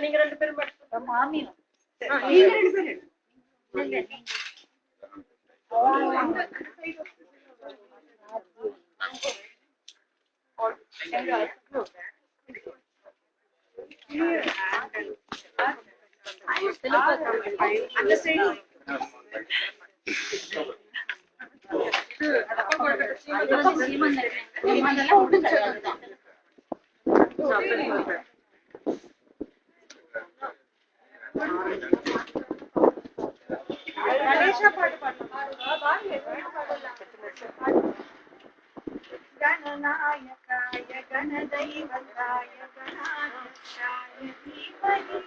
நீங்க ரெண்டு பேரும் மாமியும் நீங்க ரெண்டு பேரும் அந்த சைடு गणनायकाय गणदैवताय गणाध्यक्षाय धीमहि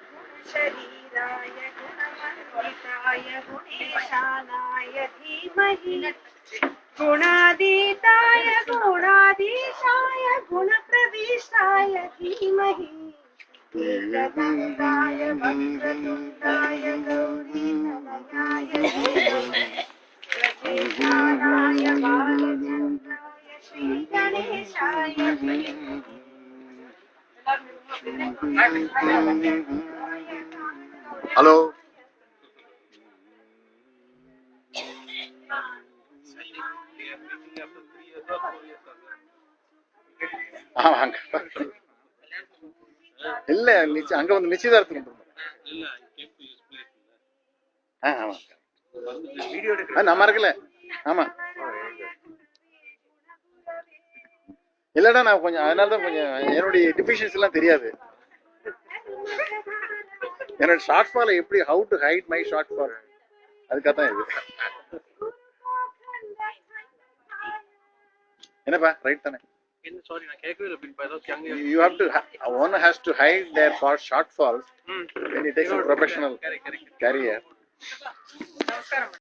गुणशरीराय गुणमण्डिताय गुणेशानाय धीमहि गुणातीताय गुणाधीशाय गुणप्रविष्टाय धीमहि एकदन्ताय वक्रतुण्डाय गौरीतनयाय धीमहि प्रचेतानाय बालचन्द्राय श्रीगणेशाय धीमहि ஹலோ இல்ல அங்க வந்து நிச்சயதார்த்தம் நம்ம இருக்கல. ஆமா இல்லடா நான் கொஞ்சம் அதனாலதான் கொஞ்சம் என்னுடைய டிஃபிஷியன்சி எல்லாம் தெரியாது. என்னோட ஷார்ட் ஃபால் எப்படி how to hide my shortfall அதுக்காக தான் இது. என்னப்பா ரைட் தானே? You have to one has to hide their short falls when you take a professional career.